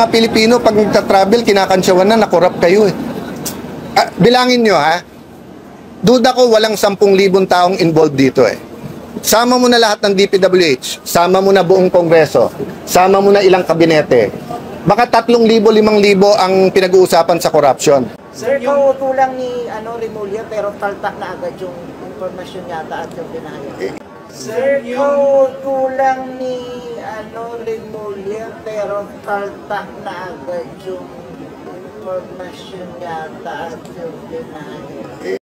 Mga Pilipino, pag nagta-travel, kinakansyawan na korap kayo eh. Bilangin nyo ha, duda ko walang 10,000 taong involved dito eh. Sama mo na lahat ng DPWH, sama mo na buong Kongreso, sama mo na ilang kabinete. Baka 3,000, 5,000 ang pinag-uusapan sa corruption. Sir, kautulang ni Remulla pero taltak na agad yung informasyon yata at yung pinahayag. Sir, kautulang ni Remulla pero taltak na agad yung informasyon yata at yung pinahayag.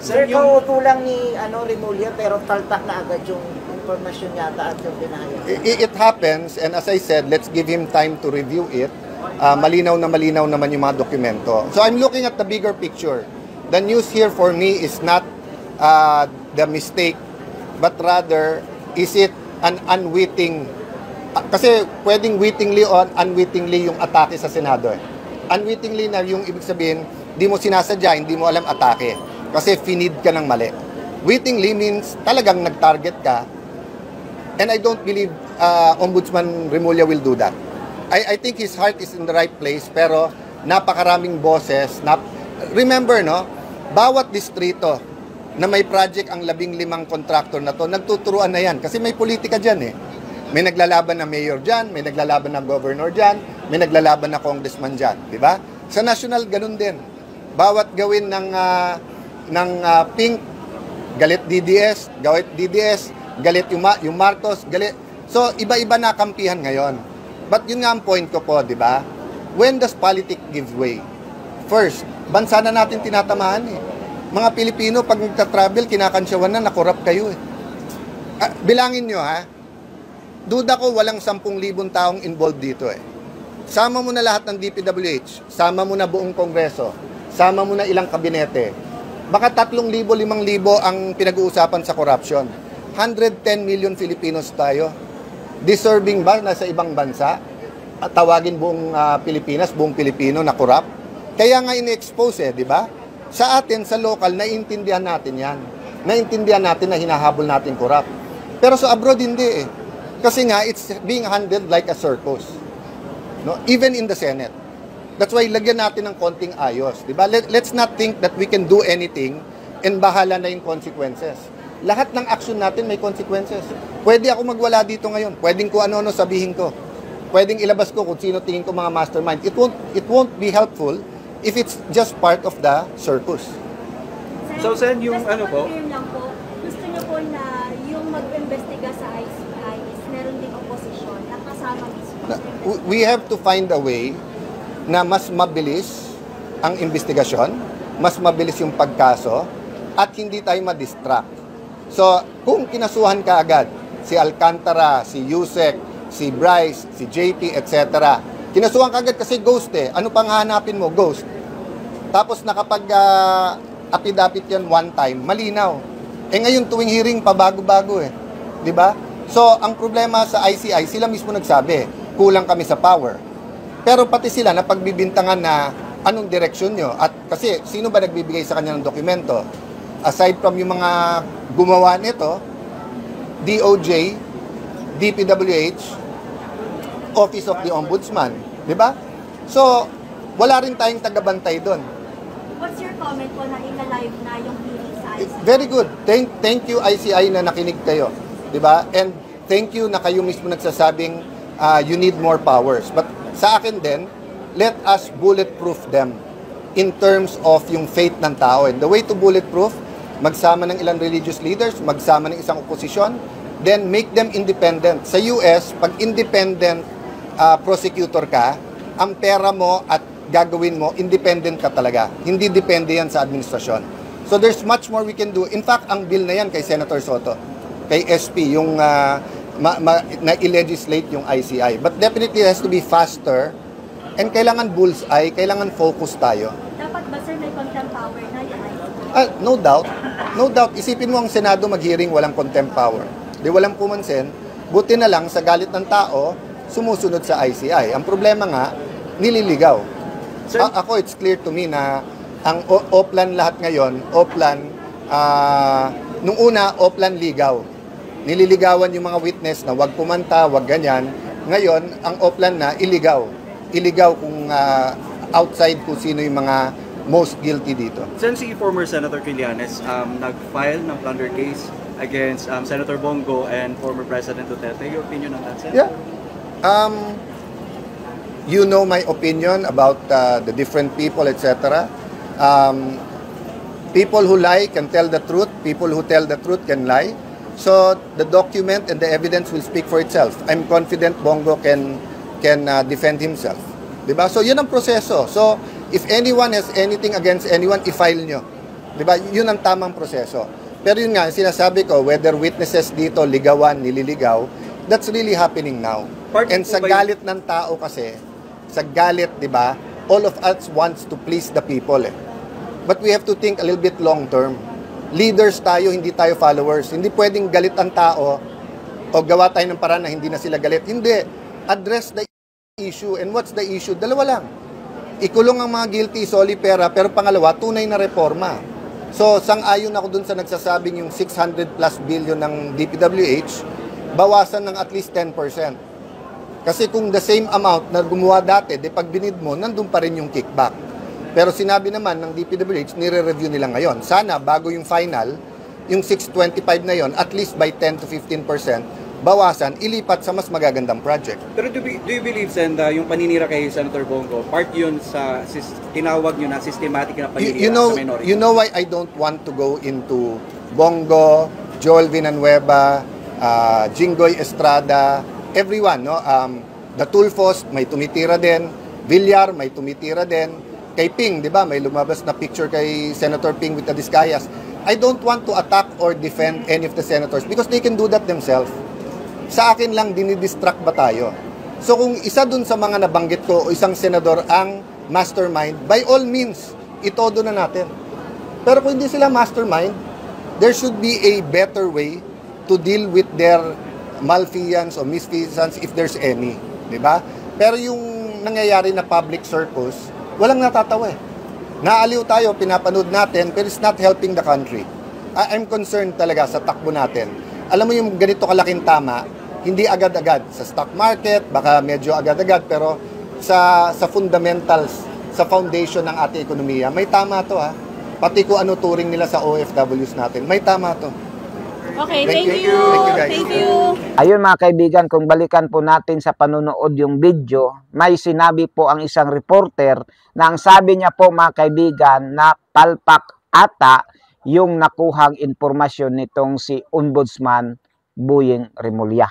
Sir, kautulang ni Remulla pero taltak na agad yung informasyon yata at yung pinahayag. It happens, and as I said, let's give him time to review it. Malinaw naman yung mga dokumento. So I'm looking at the bigger picture. The news here for me is not the mistake, but rather, is it an unwitting, kasi pwedeng wittingly or unwittingly yung atake sa Senado. Unwittingly na yung ibig sabihin, di mo sinasadya, hindi mo alam atake. Kasi finid ka ng mali. Wittingly means talagang nag-target ka. And I don't believe Ombudsman Remulla will do that. I think his heart is in the right place, pero napakaraming boses. Remember, no? Bawat distrito na may project ang 15 contractor na to, nagtuturuan na yan. Kasi may politika dyan eh. May naglalaban na mayor dyan, may naglalaban na governor dyan, may naglalaban na congressman dyan. Diba? Sa national, ganun din. Bawat gawin ng pink, galit DDS, galit yung Marcos, galit. So, iba-iba na kampihan ngayon. But yun nga ang point ko po, di ba? When does politics give way? First, bansa na natin tinatamahan eh. Mga Pilipino, pag nagta-travel, kinakansyawan na korap kayo eh. Bilangin nyo ha, duda ko walang 10,000 taong involved dito eh. Sama mo na lahat ng DPWH, sama mo na buong Kongreso, sama mo na ilang kabinete. Baka 3,000, 5,000 ang pinag-uusapan sa corruption. 110 million Filipinos tayo. Deserving ba na sa ibang bansa at tawagin buong Pilipinas, buong Pilipino na corrupt? Kaya nga in-expose eh, di ba? Sa atin, sa local, naiintindihan natin yan. Naiintindihan natin na hinahabol natin corrupt. Pero sa abroad, hindi eh. Kasi nga, it's being handled like a circus. No? Even in the Senate. That's why lagyan natin ng konting ayos. Diba? Let's not think that we can do anything and bahala na yung consequences. Lahat ng action natin may consequences. Pwede ako magwala dito ngayon. Pwedeng ko ano-ano sabihin ko. Pwedeng ilabas ko kung sino tingin ko mga mastermind. It won't be helpful if it's just part of the circus. So, Sen, yung ano po? Lang po, gusto niyo po na yung mag-investiga sa ICI is meron ding opposition na kasama mismo. We have to find a way na mas mabilis ang investigasyon, mas mabilis yung pagkaso, at hindi tayo ma-distract. So, kung kinasuhan ka agad, si Alcantara, si Yusek, si Bryce, si JP, etc. Kinasuhan ka agad kasi ghost eh. Ano pang hahanapin mo? Ghost. Tapos nakapag-apid-apid yan one time, malinaw. Eh ngayon tuwing hearing, pabago-bago eh. Diba? So, ang problema sa ICI, sila mismo nagsabi, kulang kami sa power. Pero pati sila na pagbibintangan na anong direksyon nyo. At kasi, sino ba nagbibigay sa kanya ng dokumento? Aside from yung mga gumawa nito, DOJ, DPWH, Office of the Ombudsman. Diba? So, wala rin tayong tagabantay doon. What's your comment po na ina-live na yung hearing sa ICI? Very good. Thank you ICI na nakinig kayo. Diba? And thank you na kayo mismo nagsasabing you need more powers. But sa akin din, let us bulletproof them in terms of yung faith ng tao. And the way to bulletproof, magsama ng ilang religious leaders, magsama ng isang oposisyon, then make them independent. Sa US, pag independent prosecutor ka, ang pera mo at gagawin mo, independent ka talaga. Hindi depende yan sa administrasyon. So there's much more we can do. In fact, ang bill na yan kay Senator Soto, kay SP, yung na-legislate yung ICI. But definitely it has to be faster and kailangan bullseye, kailangan focus tayo. Dapat ba sir may contempt power na yung ICI? No doubt. No doubt. Isipin mo ang Senado mag-hearing walang contempt power. Di walang pumansin. Buti na lang sa galit ng tao, sumusunod sa ICI. Ang problema nga, nililigaw. Ako, it's clear to me na ang Oplan lahat ngayon, Oplan, Nung una, Oplan ligaw. Nililigawan yung mga witness na wag pumanta, wag ganyan. Ngayon, ang Oplan na iligaw. Iligaw kung outside kung sino yung mga most guilty dito. Sen, si former Senator Trillanes nag-file ng plunder case against Senator Bongo and former President Duterte. Your opinion on that, Sen? Yeah. You know my opinion about the different people, etc. People who lie can tell the truth. People who tell the truth can lie. So the document and the evidence will speak for itself. I'm confident Bongo can defend himself. Diba? So yun ang proseso. So if anyone has anything against anyone, i-file nyo. Diba? Yun ang tamang proseso. Pero yun nga, sinasabi ko, whether witnesses dito, ligawan, nililigaw, that's really happening now. And sa galit ng tao kasi, sa galit, di ba, all of us wants to please the people. But we have to think a little bit long term. Leaders tayo, hindi tayo followers. Hindi pwedeng galit ang tao o gawa tayo ng paraan na hindi na sila galit. Hindi. Address the issue. And what's the issue? Dalawa lang. Ikulong ang mga guilty, soli pera, pero pangalawa, tunay na reforma. So, sang-ayon ako dun sa nagsasabing yung 600 plus billion ng DPWH, bawasan ng at least 10%. Kasi kung the same amount na gumawa dati, di pag binid mo, nandun pa rin yung kickback. Pero sinabi naman ng DPWH, nire-review nila ngayon. Sana, bago yung final, yung 625 na yon, at least by 10 to 15%, bawasan, ilipat sa mas magagandang project. Pero do you believe, Sen, yung paninira kay Senator Bongo, part yun sa tinawag nyo na systematic na paninira sa minority? You know why I don't want to go into Bongo, Joel Villanueva, Jinggoy Estrada, everyone, no? The Tulfos, may tumitira din. Villar, may tumitira din. Kay Ping, di ba? May lumabas na picture kay Senator Ping with the Discayas. I don't want to attack or defend any of the senators because they can do that themselves. Sa akin lang, dinidistract ba tayo? So kung isa dun sa mga nabanggit ko o isang senador ang mastermind, by all means, itodo na natin. Pero kung hindi sila mastermind, there should be a better way to deal with their malfeasance o misfeasance if there's any. Diba? Pero yung nangyayari na public circus, walang natatawa eh. Naaliw tayo, pinapanood natin, pero it's not helping the country. I'm concerned talaga sa takbo natin. Alam mo yung ganito kalaking tama, hindi agad-agad. Sa stock market, baka medyo agad-agad, pero sa fundamentals, sa foundation ng ating ekonomiya, may tama to ha. Pati kung ano turing nila sa OFWs natin, may tama to. Okay, thank you. Thank you. Ayun mga kaibigan, kung balikan po natin sa panonood yung video, may sinabi po ang isang reporter na ang sabi niya po mga kaibigan na palpak ata yung nakuhang impormasyon nitong si Ombudsman Boyeng Remulla.